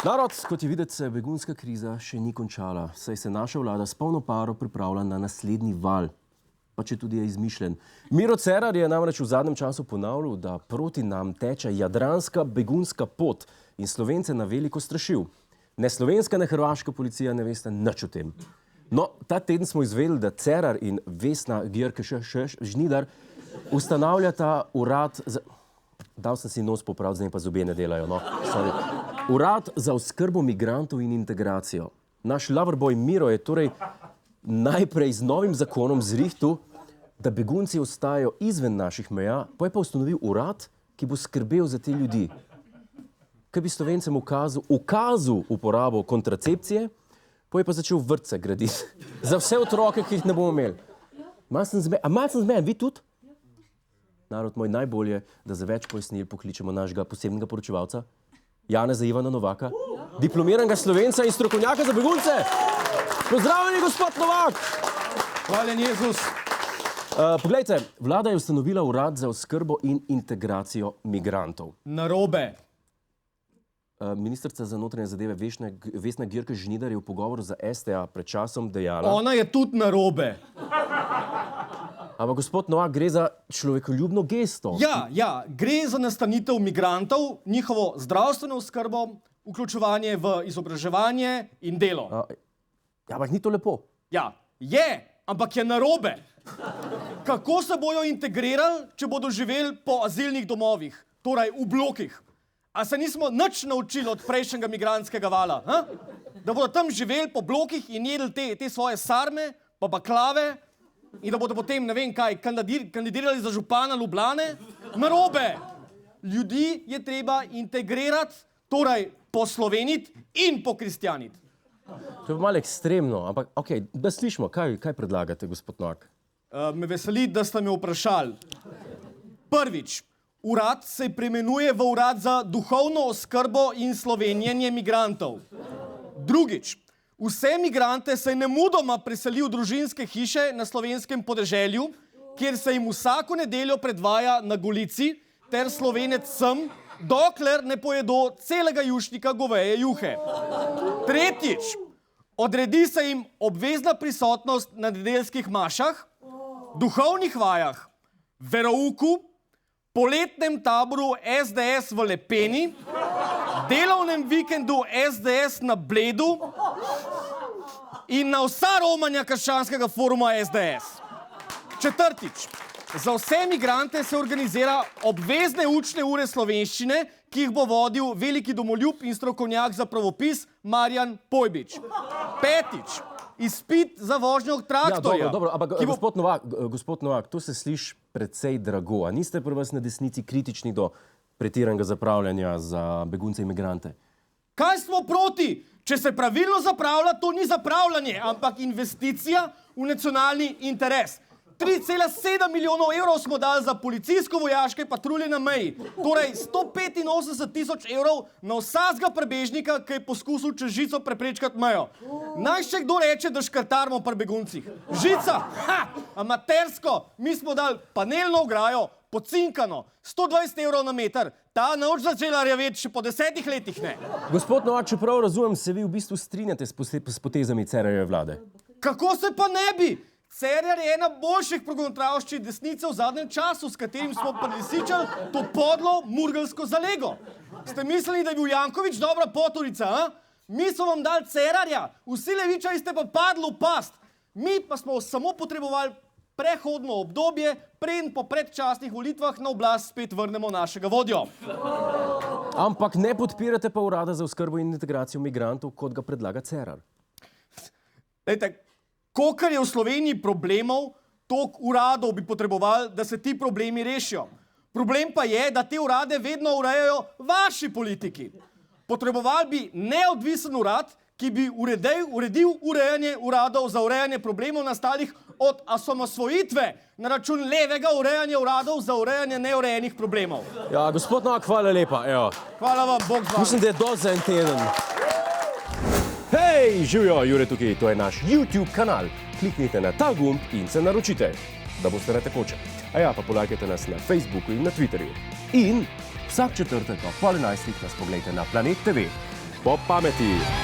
Narod, kot je videti, se begunska kriza še ni končala, saj se naša vlada s polno paro pripravlja na naslednji val, pa če tudi je izmišljen. Miro Cerar je namreč v zadnjem času ponavljal, da proti nam teče jadranska begunska pot in Slovence na veliko strašil. Ne slovenska, ne hrvaška policija ne veste nič o tem. No, ta teden smo izvedeli, da Cerar in Vesna Györkös-Žnidar ustanavljata urad za... Dal sem si nos popraviti, zdaj pa zobje ne delajo, no. Sorry. Urad za oskrbo migrantov in integracijo. Naš loverboy Miro je torej najprej z novim zakonom zrihtal, da begunci ostajajo izven naših meja, pa je pa ustanovil urad, ki bo skrbel za te ljudi. Kaj bi Slovencem ukazal uporabo kontracepcije, pa je pa začel vrtce graditi. Za vse otroke, ki jih ne bomo imeli. Malo sem zmeden, vi tudi? Narod moj, najbolje, da za več pojasnil pokličemo našega posebnega poročevalca, Janeza Ivana Novaka, diplomiranega Slovenca in strokovnjaka za begunce. Pozdravljeni, gospod Novak! Hvaljen Jezus! Poglejte, vlada je ustanovila urad za oskrbo in integracijo migrantov. Narobe. Ministrica za notranje zadeve Vesna Györkös-Žnidar je v pogovoru za STA pred časom dejala... Ona je tudi narobe. Ampak gospod Novak, gre za človekoljubno gesto. Ja, gre za nastanitev migrantov, njihovo zdravstveno oskrbo, vključevanje v izobraževanje in delo. Ja, ampak ni to lepo. Ja, je, ampak je narobe. Kako se bojo integrirali, če bodo živeli po azilnih domovih, torej v blokih? A se nismo nič naučili od prejšnjega migrantskega vala? Da bodo tam živeli po blokih in jedli te svoje sarme, pa baklave, in da bodo potem, ne vem kaj, kandidirali za župana Ljubljane? Narobe! Ljudi je treba integrirati, torej posloveniti in pokristjaniti. To je malo ekstremno, ampak okej, da slišimo, kaj predlagate, gospod Novak? Me veseli, da ste me vprašali. Prvič, urad se preimenuje v urad za duhovno oskrbo in slovenjenje migrantov. Drugič, vse migrante se nemudoma preseli v družinske hiše na slovenskem podeželju, kjer se jim vsako nedeljo predvaja na Golici, ter Slovenec sem, dokler ne pojedo celega jušnika goveje juhe. Tretjič, odredi se jim obvezna prisotnost na nedeljskih mašah, duhovnih vajah, verouku, poletnem taboru SDS v Lepeni, delovnem vikendu SDS na Bledu in na vsa romanja krščanskega foruma SDS. Četrtič, za vse migrante se organizira obvezne učne ure slovenščine, ki jih bo vodil veliki domoljub in strokovnjak za pravopis Marjan Pojbič. Petič, izpit za vožnjo traktorja. Ja, dobro, ampak gospod Novak, to se sliši precej drago. A niste pri vas na desnici kritični do pretiranega zapravljanja za begunce in migrante? Kaj smo proti? Če se pravilno zapravlja, to ni zapravljanje, ampak investicija v nacionalni interes. 3,7 milijonov evrov smo dali za policijsko-vojaške patrulje na meji. Torej 185 tisoč evrov na vsakega prebežnika, ki je poskusil čez žico preprečkati mejo. Naj še kdo reče, da škrtarimo pri beguncih. Žica, amatersko, mi smo dali panelno ograjo, pocinkano, 120 evrov na meter. Ta noč začela rjaveti še po 10 letih, ne. Gospod Novak, čeprav razumem, se vi v bistvu strinjate s potezami Cerarjeve vlade. Kako se pa ne bi? Cerar je ena boljših progonotravščih desnice v zadnjem času, s katerim smo prelisičali to podlo murgelsko zalego. Ste mislili, da je bil Janković dobra potorica, Mi smo vam dali Cerarja, vsi levičarji ste pa padli v past. Mi pa smo samo potrebovali prehodno obdobje, preden po predčasnih volitvah na oblast spet vrnemo našega vodjo. Ampak ne podpirate pa urada za oskrbo in integracijo migrantov, kot ga predlaga Cerar. Dajte, kolikor je v Sloveniji problemov, toliko uradov bi potrebovali, da se ti problemi rešijo. Problem pa je, da te urade vedno urejajo vaši politiki. Potrebovali bi neodvisen urad, ki bi uredil urejanje uradov za urejanje problemov nastalih od osamosvojitve na račun levega urejanja uradov za urejanje neurejenih problemov. Ja, gospod Novak, hvala lepa. Evo. Hvala vam, Bog z vami. Mislim, da je dosti za en teden. Hej, živjo, Jure tukaj, to je naš YouTube kanal. Kliknite na ta gumb in se naročite, da boste na tekoče. A ja, pa polajkajte nas na Facebooku in na Twitterju. In vsak četrtek ob 10:30 nas pogledajte na Planet TV. po pameti.